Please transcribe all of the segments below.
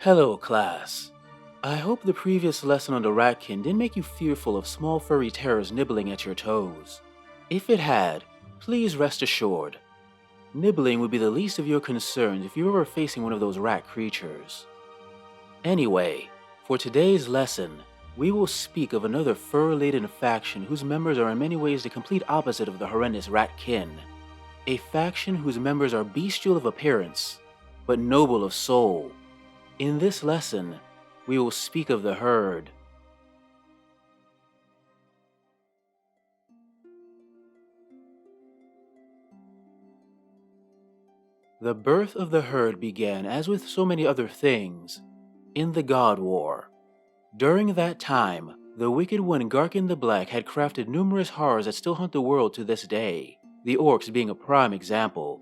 Hello, class. I hope the previous lesson on the ratkin didn't make you fearful of small furry terrors nibbling at your toes. If it had, please rest assured. Nibbling would be the least of your concerns if you were facing one of those rat creatures. Anyway, for today's lesson, we will speak of another fur-laden faction whose members are in many ways the complete opposite of the horrendous ratkin. A faction whose members are bestial of appearance, but noble of soul. In this lesson, we will speak of the herd. The birth of the herd began, as with so many other things, in the God War. During that time, the Wicked One Garkin the Black had crafted numerous horrors that still haunt the world to this day, the orcs being a prime example.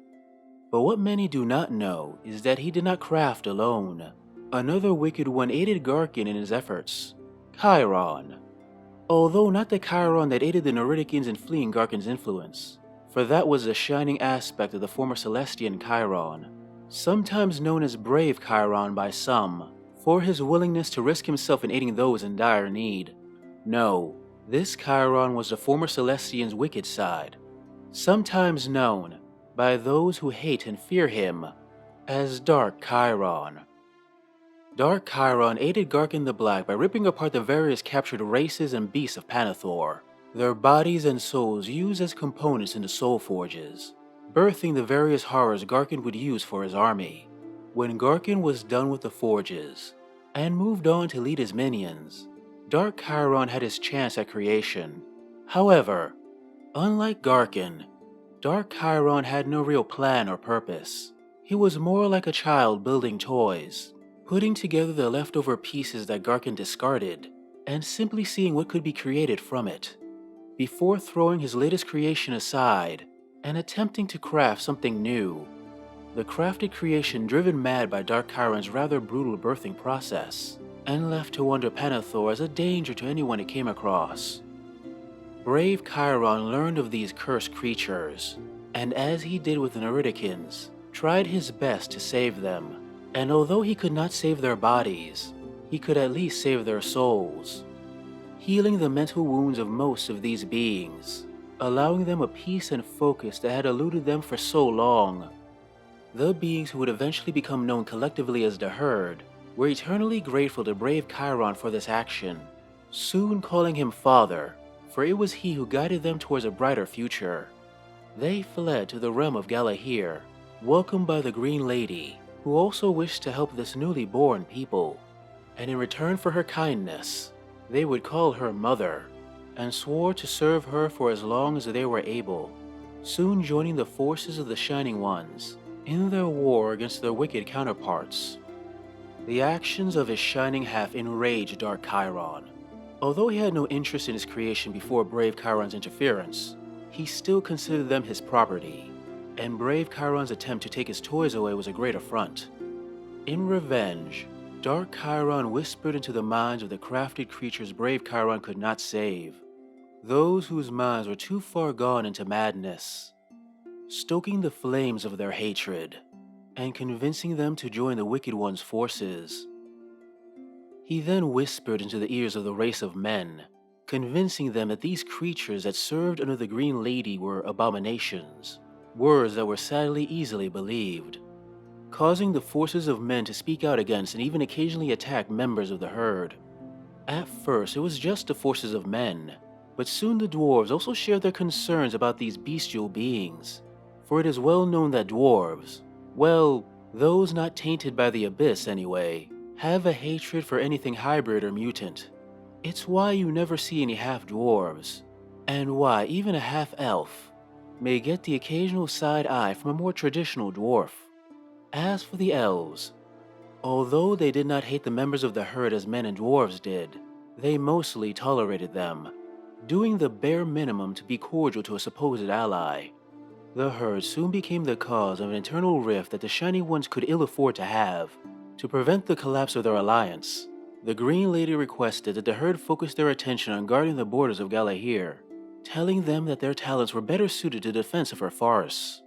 But what many do not know is that he did not craft alone. Another Wicked One aided Garkin in his efforts, Chiron. Although not the Chiron that aided the Neridicans in fleeing Garkin's influence, for that was a shining aspect of the former Celestian Chiron, sometimes known as Brave Chiron by some, for his willingness to risk himself in aiding those in dire need. No, this Chiron was the former Celestian's wicked side, sometimes known, by those who hate and fear him, as Dark Chiron. Dark Chiron aided Garkin the Black by ripping apart the various captured races and beasts of Panathor, their bodies and souls used as components in the Soul Forges, birthing the various horrors Garkin would use for his army. When Garkin was done with the forges, and moved on to lead his minions, Dark Chiron had his chance at creation. However, unlike Garkin, Dark Chiron had no real plan or purpose. He was more like a child building toys, putting together the leftover pieces that Garkin discarded, and simply seeing what could be created from it, before throwing his latest creation aside and attempting to craft something new. The crafted creation driven mad by Dark Chiron's rather brutal birthing process, and left to wander Panathor as a danger to anyone it came across. Brave Chiron learned of these cursed creatures, and as he did with the Neridicans, tried his best to save them. And although he could not save their bodies, he could at least save their souls, healing the mental wounds of most of these beings, allowing them a peace and focus that had eluded them for so long. The beings who would eventually become known collectively as the Herd were eternally grateful to Brave Chiron for this action, soon calling him Father, for it was he who guided them towards a brighter future. They fled to the realm of Galahir, welcomed by the Green Lady, who also wished to help this newly born people, and in return for her kindness, they would call her Mother, and swore to serve her for as long as they were able, soon joining the forces of the Shining Ones in their war against their wicked counterparts. The actions of his shining half enraged Dark Chiron. Although he had no interest in his creation before Brave Chiron's interference, he still considered them his property, and Brave Chiron's attempt to take his toys away was a great affront. In revenge, Dark Chiron whispered into the minds of the crafted creatures Brave Chiron could not save, those whose minds were too far gone into madness, stoking the flames of their hatred, and convincing them to join the Wicked One's forces. He then whispered into the ears of the race of men, convincing them that these creatures that served under the Green Lady were abominations, words that were sadly easily believed, causing the forces of men to speak out against and even occasionally attack members of the herd. At first, it was just the forces of men, but soon the dwarves also shared their concerns about these bestial beings, for it is well known that dwarves, well, those not tainted by the abyss anyway, have a hatred for anything hybrid or mutant. It's why you never see any half-dwarves, and why even a half-elf may get the occasional side eye from a more traditional dwarf. As for the elves, although they did not hate the members of the herd as men and dwarves did, they mostly tolerated them, doing the bare minimum to be cordial to a supposed ally. The herd soon became the cause of an internal rift that the Shining Ones could ill afford to have. To prevent the collapse of their alliance, the Green Lady requested that the herd focus their attention on guarding the borders of Galahir, telling them that their talents were better suited to the defense of her forests.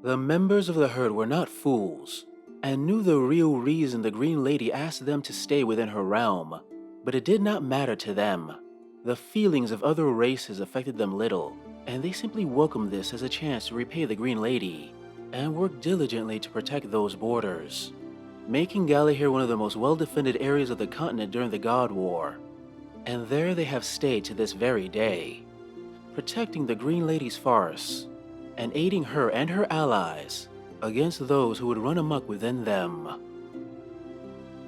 The members of the herd were not fools, and knew the real reason the Green Lady asked them to stay within her realm, but it did not matter to them. The feelings of other races affected them little, and they simply welcomed this as a chance to repay the Green Lady, and worked diligently to protect those borders, making Galahir one of the most well-defended areas of the continent during the God War. And there they have stayed to this very day, protecting the Green Lady's forests, and aiding her and her allies against those who would run amok within them.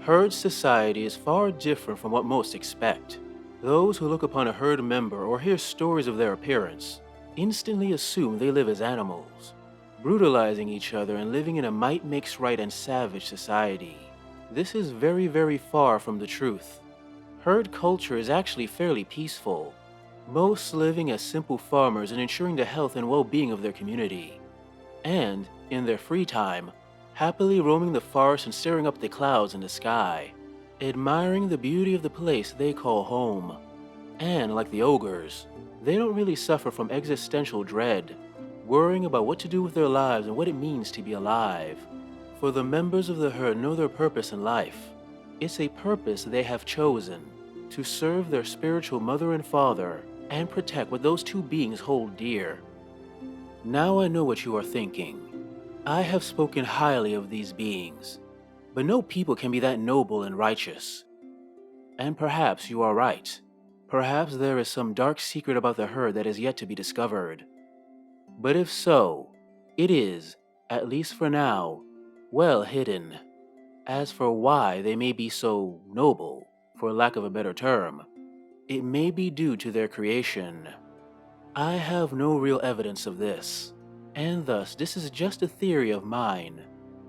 Herd society is far different from what most expect. Those who look upon a herd member or hear stories of their appearance instantly assume they live as animals, brutalizing each other and living in a might makes right and savage society. This is very, very far from the truth. Herd culture is actually fairly peaceful, most living as simple farmers and ensuring the health and well-being of their community, and, in their free time, happily roaming the forest and staring up the clouds in the sky, admiring the beauty of the place they call home. And like the ogres, they don't really suffer from existential dread, worrying about what to do with their lives and what it means to be alive. For the members of the herd know their purpose in life. It's a purpose they have chosen, to serve their spiritual mother and father and protect what those two beings hold dear. Now I know what you are thinking. I have spoken highly of these beings, but no people can be that noble and righteous. And perhaps you are right. Perhaps there is some dark secret about the herd that is yet to be discovered. But if so, it is, at least for now, well hidden. As for why they may be so noble, for lack of a better term, it may be due to their creation. I have no real evidence of this, and thus this is just a theory of mine,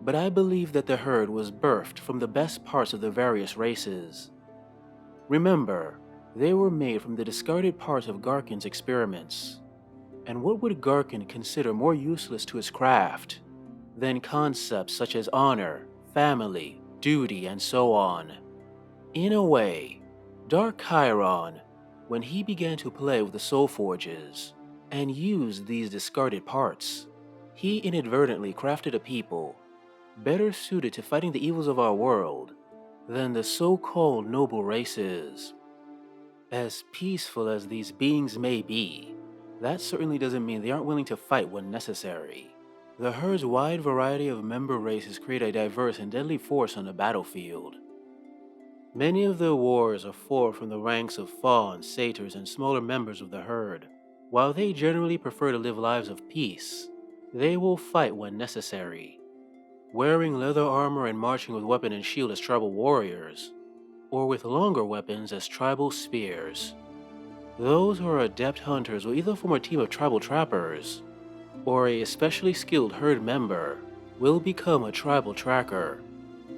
but I believe that the herd was birthed from the best parts of the various races. Remember, they were made from the discarded parts of Garkin's experiments. And what would Garkin consider more useless to his craft than concepts such as honor, family, duty, and so on? In a way, Dark Chiron, when he began to play with the soul forges and used these discarded parts, he inadvertently crafted a people better suited to fighting the evils of our world than the so-called noble races. As peaceful as these beings may be, that certainly doesn't mean they aren't willing to fight when necessary. The herd's wide variety of member races create a diverse and deadly force on the battlefield. Many of their warriors are formed from the ranks of fawns, satyrs, and smaller members of the herd. While they generally prefer to live lives of peace, they will fight when necessary, wearing leather armor and marching with weapon and shield as tribal warriors, or with longer weapons as tribal spears. Those who are adept hunters will either form a team of tribal trappers, or a especially skilled herd member will become a tribal tracker,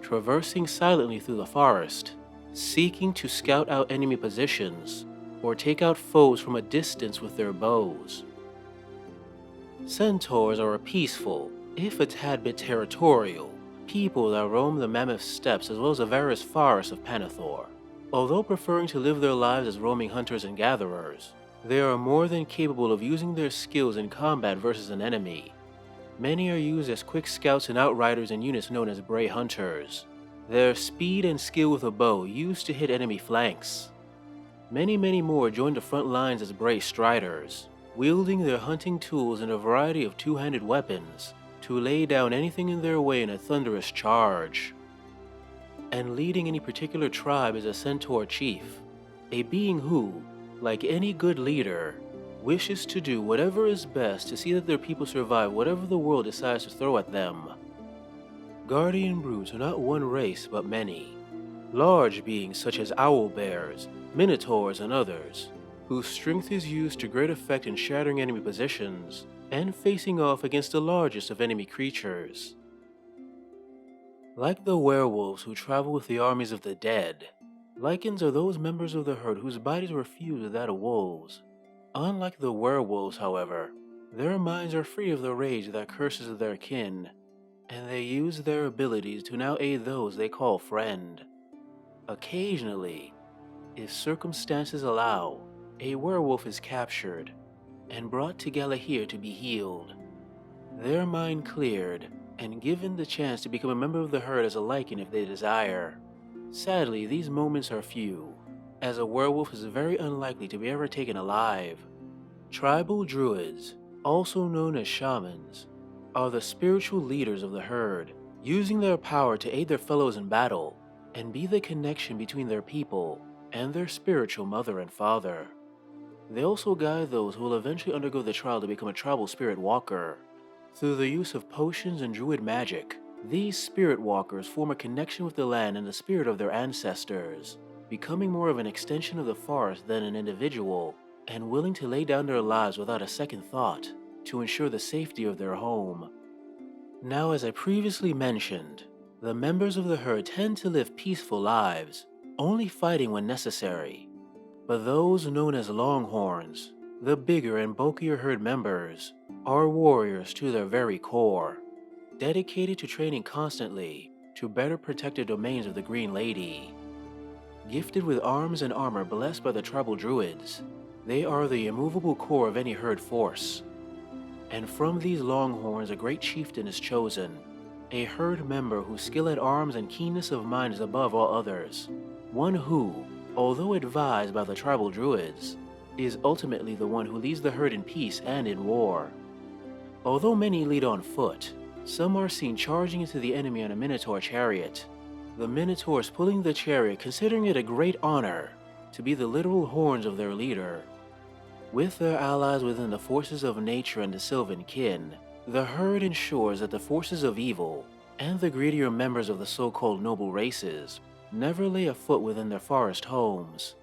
traversing silently through the forest, seeking to scout out enemy positions or take out foes from a distance with their bows. Centaurs are a peaceful, if a tad bit territorial, people that roam the mammoth steppes as well as the various forests of Panathor. Although preferring to live their lives as roaming hunters and gatherers, they are more than capable of using their skills in combat versus an enemy. Many are used as quick scouts and outriders in units known as Bray Hunters. Their speed and skill with a bow used to hit enemy flanks. Many more join the front lines as Bray Striders, wielding their hunting tools and a variety of two-handed weapons to lay down anything in their way in a thunderous charge. And leading any particular tribe is a Centaur chief, a being who, like any good leader, wishes to do whatever is best to see that their people survive whatever the world decides to throw at them. Guardian brutes are not one race but many, large beings such as owl bears, minotaurs, and others, whose strength is used to great effect in shattering enemy positions and facing off against the largest of enemy creatures. Like the werewolves who travel with the armies of the dead, lycans are those members of the herd whose bodies were fused with that of wolves. Unlike the werewolves, however, their minds are free of the rage that curses their kin, and they use their abilities to now aid those they call friend. Occasionally, if circumstances allow, a werewolf is captured and brought to Galahir to be healed, their mind cleared, and given the chance to become a member of the herd as a lycan if they desire. Sadly, these moments are few, as a werewolf is very unlikely to be ever taken alive. Tribal druids, also known as shamans, are the spiritual leaders of the herd, using their power to aid their fellows in battle and be the connection between their people and their spiritual mother and father. They also guide those who will eventually undergo the trial to become a tribal spirit walker. Through the use of potions and druid magic, these spirit walkers form a connection with the land and the spirit of their ancestors, becoming more of an extension of the forest than an individual, and willing to lay down their lives without a second thought to ensure the safety of their home. Now, as I previously mentioned, the members of the herd tend to live peaceful lives, only fighting when necessary. But those known as Longhorns, the bigger and bulkier herd members, are warriors to their very core, dedicated to training constantly to better protect the domains of the Green Lady. Gifted with arms and armor blessed by the tribal druids, they are the immovable core of any herd force. And from these Longhorns a great chieftain is chosen, a herd member whose skill at arms and keenness of mind is above all others, one who, although advised by the tribal druids, is ultimately the one who leads the herd in peace and in war. Although many lead on foot, some are seen charging into the enemy on a minotaur chariot, the minotaurs pulling the chariot considering it a great honor to be the literal horns of their leader. With their allies within the forces of nature and the Sylvan kin, the herd ensures that the forces of evil and the greedier members of the so-called noble races never lay a foot within their forest homes.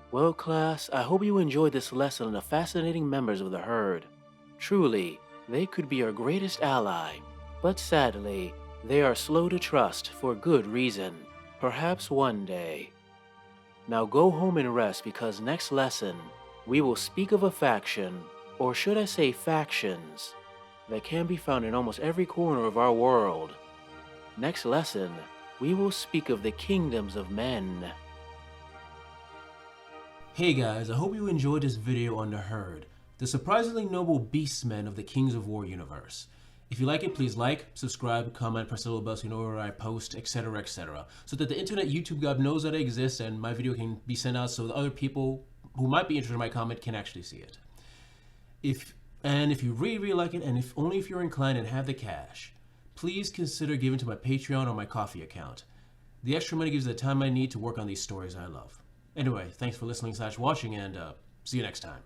Well, class, I hope you enjoyed this lesson on the fascinating members of the herd. Truly, they could be our greatest ally, but sadly, they are slow to trust for good reason. Perhaps one day. Now go home and rest, because next lesson, we will speak of a faction, or should I say factions, that can be found in almost every corner of our world. Next lesson, we will speak of the kingdoms of men. Hey guys, I hope you enjoyed this video on the herd, the surprisingly noble beastmen of the Kings of War universe. If you like it, please like, subscribe, comment, press the little bell so you know where I post, etc, so that the internet YouTube god knows that I exist and my video can be sent out so that other people who might be interested in my comment can actually see it. If you really like it, and only if you're inclined and have the cash, please consider giving to my Patreon or my Ko-fi account. The extra money gives the time I need to work on these stories I love. Anyway, thanks for listening/watching, and see you next time.